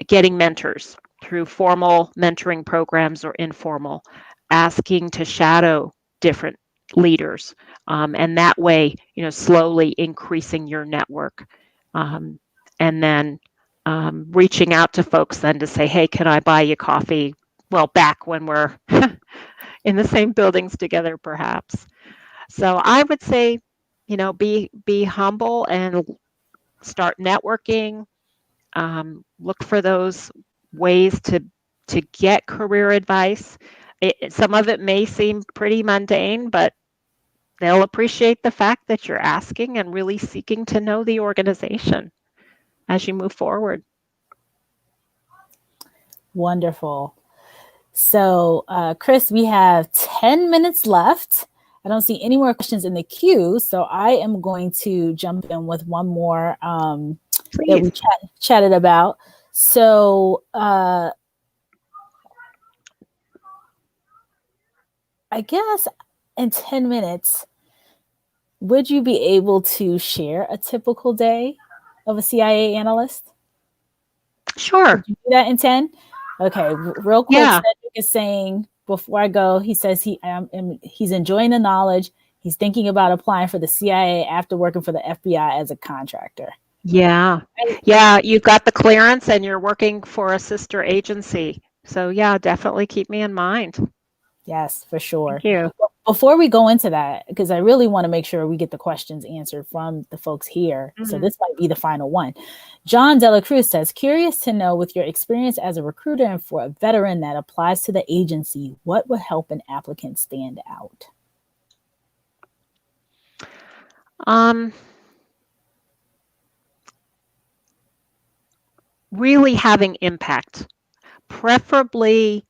getting mentors through formal mentoring programs or informal, asking to shadow different leaders, and that way, slowly increasing your network, and then reaching out to folks then to say, hey, can I buy you coffee well, back when we're in the same buildings together, perhaps. So I would say, be humble and start networking. Look for those ways to get career advice. Some of it may seem pretty mundane, but they'll appreciate the fact that you're asking and really seeking to know the organization as you move forward. Wonderful. So, Chris, we have 10 minutes left. I don't see any more questions in the queue, so I am going to jump in with one more that we chatted about. So, I guess in 10 minutes, would you be able to share a typical day of a CIA analyst? Sure. Could you do that in 10? Okay, real quick, Yeah. Cedric is saying, before I go, he says he's enjoying the knowledge. He's thinking about applying for the CIA after working for the FBI as a contractor. Yeah. Yeah, you've got the clearance and you're working for a sister agency. So yeah, definitely keep me in mind. Yes, for sure. Thank you. Before we go into that, because I really want to make sure we get the questions answered from the folks here. Mm-hmm. So this might be the final one. John Dela Cruz says, curious to know, with your experience as a recruiter and for a veteran that applies to the agency, what would help an applicant stand out? Really having impact, preferably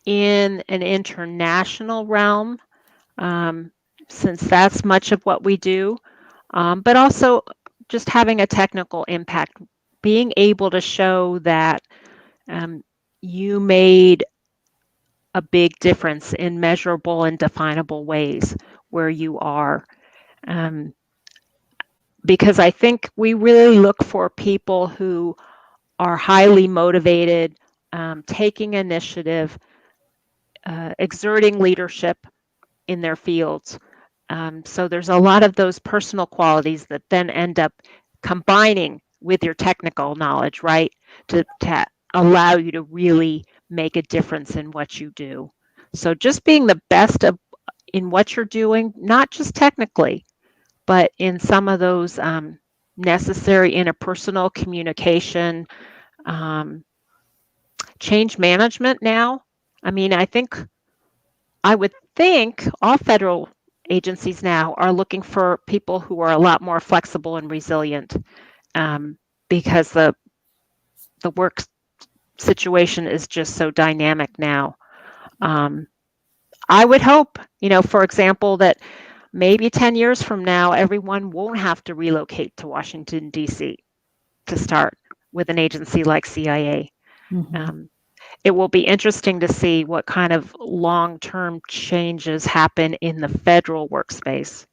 in an international realm, since that's much of what we do, but also just having a technical impact, being able to show that you made a big difference in measurable and definable ways where you are. Because I think we really look for people who are highly motivated, taking initiative, exerting leadership in their fields. So there's a lot of those personal qualities that then end up combining with your technical knowledge, right? To allow you to really make a difference in what you do. So just being the best in what you're doing, not just technically, but in some of those necessary interpersonal communication, change management now. I mean, I would think all federal agencies now are looking for people who are a lot more flexible and resilient, because the work situation is just so dynamic now. I would hope, for example, that maybe 10 years from now, everyone won't have to relocate to Washington, D.C. to start with an agency like CIA. Mm-hmm. It will be interesting to see what kind of long-term changes happen in the federal workspace,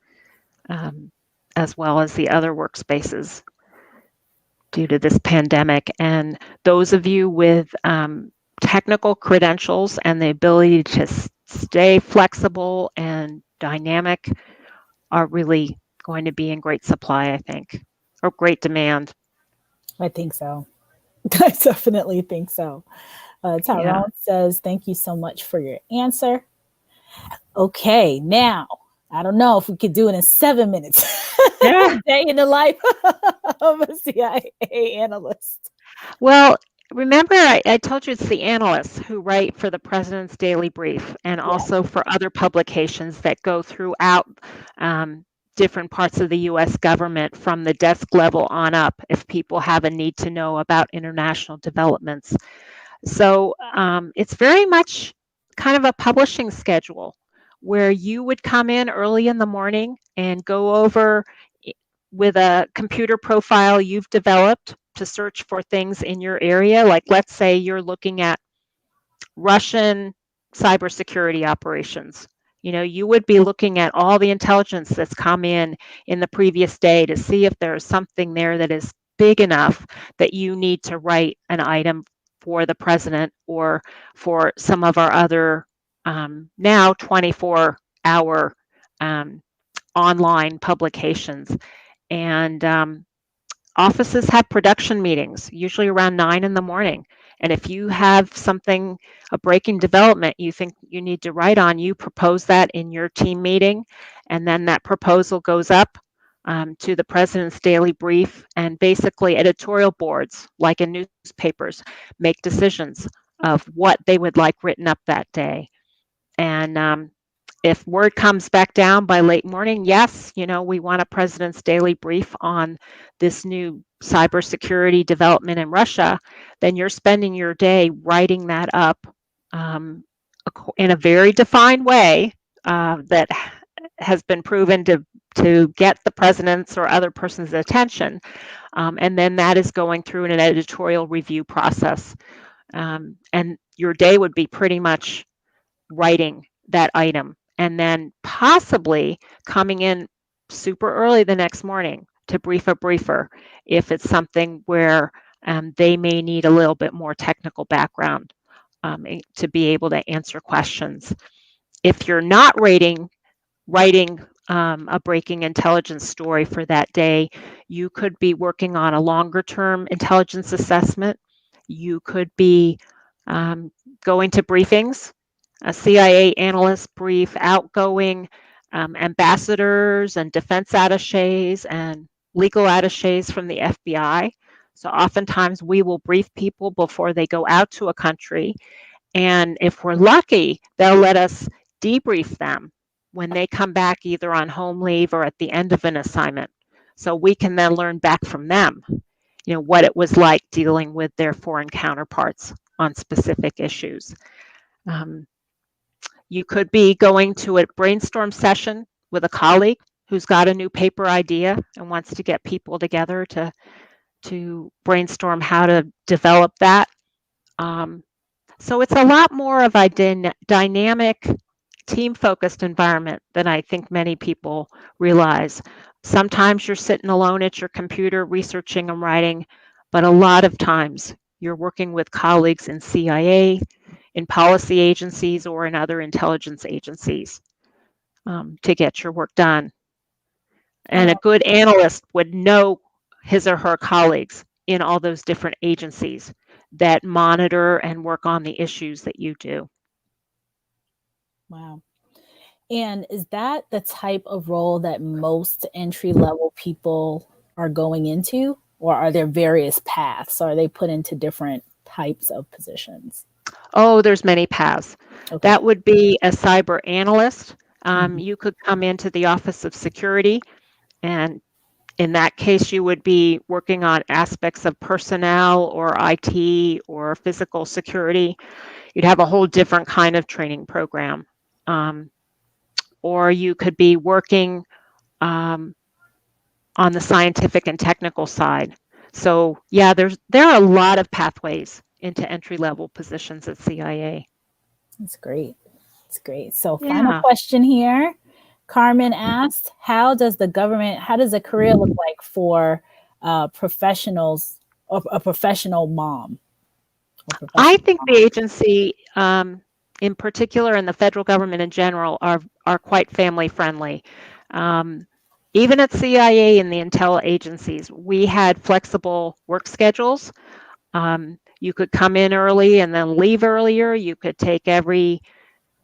as well as the other workspaces due to this pandemic. And those of you with technical credentials and the ability to stay flexible and dynamic are really going to be in great supply, I think, or great demand. I think so. I definitely think so. Tyrone says, thank you so much for your answer. Okay, now, I don't know if we could do it in 7 minutes. Yeah. Day in the life of a CIA analyst. Well, remember, I told you it's the analysts who write for the President's Daily Brief and also for other publications that go throughout different parts of the U.S. government from the desk level on up if people have a need to know about international developments. So it's very much kind of a publishing schedule where you would come in early in the morning and go over with a computer profile you've developed to search for things in your area. Like, let's say you're looking at Russian cybersecurity operations. You would be looking at all the intelligence that's come in the previous day to see if there's something there that is big enough that you need to write an item for the president or for some of our other now 24-hour online publications. And offices have production meetings, usually around 9 in the morning. And if you have something, a breaking development you think you need to write on, you propose that in your team meeting, and then that proposal goes up to the president's daily brief, and basically editorial boards, like in newspapers, make decisions of what they would like written up that day. And if word comes back down by late morning, yes, we want a president's daily brief on this new cybersecurity development in Russia, then you're spending your day writing that up in a very defined way that has been proven to get the president's or other person's attention. And then that is going through an editorial review process. And your day would be pretty much writing that item, and then possibly coming in super early the next morning to brief a briefer if it's something where they may need a little bit more technical background to be able to answer questions. If you're not writing a breaking intelligence story for that day, you could be working on a longer term intelligence assessment. You could be going to briefings, a CIA analyst brief, outgoing ambassadors and defense attaches and legal attaches from the FBI. So oftentimes we will brief people before they go out to a country. And if we're lucky, they'll let us debrief them when they come back either on home leave or at the end of an assignment. So we can then learn back from them, what it was like dealing with their foreign counterparts on specific issues. You could be going to a brainstorm session with a colleague who's got a new paper idea and wants to get people together to brainstorm how to develop that. So it's a lot more of a dynamic, team-focused environment than I think many people realize. Sometimes you're sitting alone at your computer researching and writing, but a lot of times you're working with colleagues in CIA, in policy agencies, or in other intelligence agencies to get your work done. And a good analyst would know his or her colleagues in all those different agencies that monitor and work on the issues that you do. Wow. And is that the type of role that most entry-level people are going into? Or are there various paths? Are they put into different types of positions? Oh, there's many paths. Okay. That would be a cyber analyst. You could come into the Office of Security, and in that case, you would be working on aspects of personnel or IT or physical security. You'd have a whole different kind of training program. Or you could be working on the scientific and technical side. So yeah, there are a lot of pathways into entry-level positions at CIA. That's great. That's great. So final question here. Carmen asked, how does a career look like for professionals or a professional mom? I think the agency in particular and the federal government in general are quite family friendly. Even at CIA and the intel agencies, we had flexible work schedules. You could come in early and then leave earlier. You could take every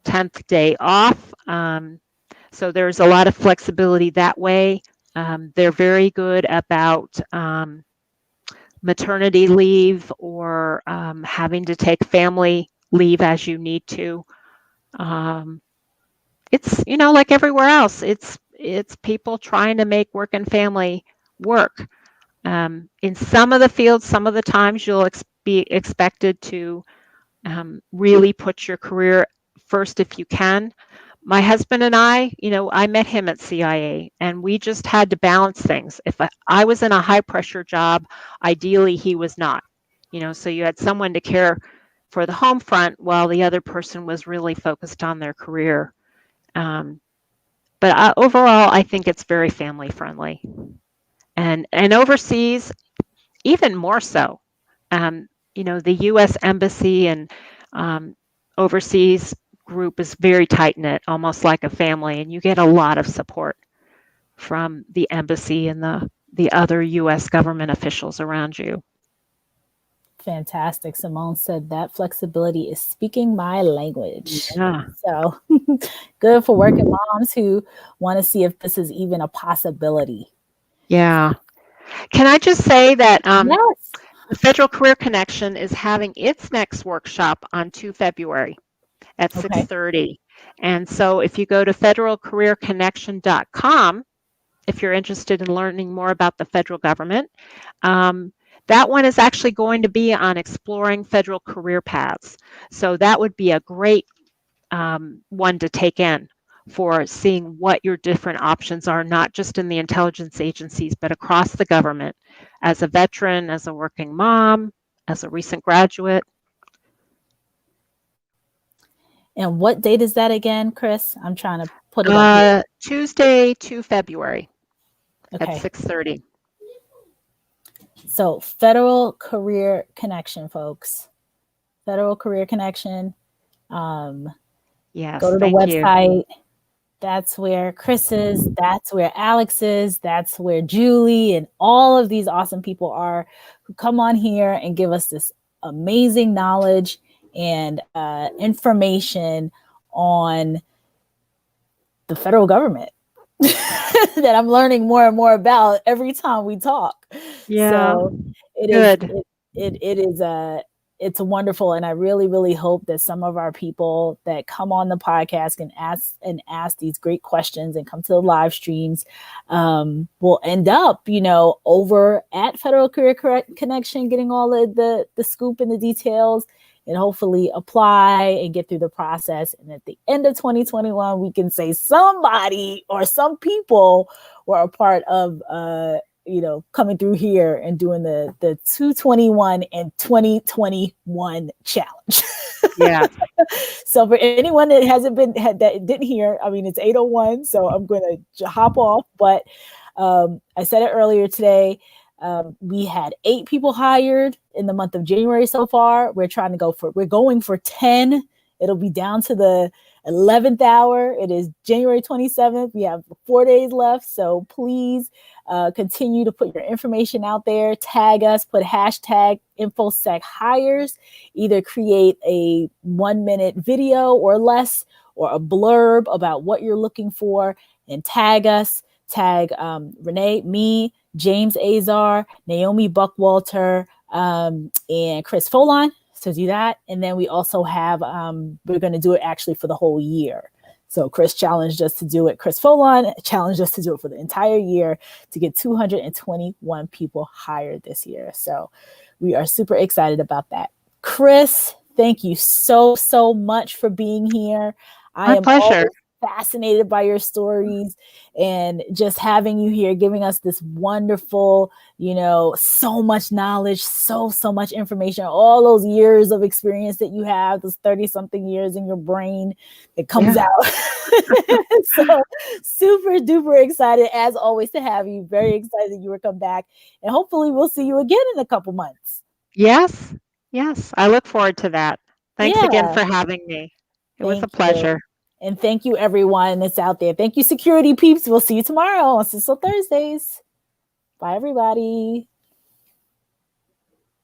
10th day off. So there's a lot of flexibility that way. They're very good about maternity leave or having to take family leave as you need to. It's, like everywhere else, it's people trying to make work and family work. In some of the fields, some of the times you'll be expected to really put your career first if you can. My husband and I met him at CIA, and we just had to balance things. If I was in a high pressure job, ideally he was not. So you had someone to care for the home front while the other person was really focused on their career. But overall, I think it's very family friendly. And overseas, even more so. The U.S. Embassy and overseas group is very tight-knit, almost like a family, and you get a lot of support from the embassy and the other U.S. government officials around you. Fantastic. Simone said that flexibility is speaking my language. Yeah. So good for working moms who want to see if this is even a possibility. Yeah. Can I just say that Yes. the Federal Career Connection is having its next workshop on 2 February at 6:30. And so if you go to federalcareerconnection.com, if you're interested in learning more about the federal government, that one is actually going to be on exploring federal career paths. So that would be a great one to take in for seeing what your different options are, not just in the intelligence agencies, but across the government, as a veteran, as a working mom, as a recent graduate. And what date is that again, Chris? I'm trying to put it up here. Tuesday, 2 February at Okay. 6:30. So Federal Career Connection, folks. Federal Career Connection. Yes, go to the thank website. you. That's where Chris is. That's where Alex is. That's where Julie and all of these awesome people are who come on here and give us this amazing knowledge and information on the federal government that I'm learning more and more about every time we talk. Yeah, so good. it is it's wonderful, and I really, really hope that some of our people that come on the podcast and ask these great questions and come to the live streams will end up, over at Federal Career Connection, getting all the scoop and the details, and hopefully apply and get through the process. And at the end of 2021, we can say somebody or some people were a part of coming through here and doing the 221 and 2021 challenge. Yeah. So for anyone that that didn't hear, I mean, it's 8:01, so I'm going to hop off. But I said it earlier today. We had 8 people hired in the month of January so far. We're going for 10. It'll be down to the 11th hour. It is January 27th. We have 4 days left. So please continue to put your information out there. Tag us, put hashtag InfoSec hires. Either create a 1-minute video or less, or a blurb about what you're looking for, and tag us. Tag Renee, me, James Azar, Naomi Buckwalter, and Chris Foulon. So do that. And then we also have, we're going to do it actually for the whole year. So Chris challenged us to do it. Chris Foulon challenged us to do it for the entire year to get 221 people hired this year. So we are super excited about that. Chris, thank you so, so much for being here. My pleasure. Fascinated by your stories, and just having you here, giving us this wonderful, so much knowledge, so much information, all those years of experience that you have, those 30-something years in your brain that comes out. So super duper excited as always to have you. Very excited you will come back, and hopefully we'll see you again in a couple months. Yes. I look forward to that. Thanks again for having me. It was a pleasure. And thank you, everyone that's out there. Thank you, security peeps. We'll see you tomorrow on Cecil Thursdays. Bye, everybody.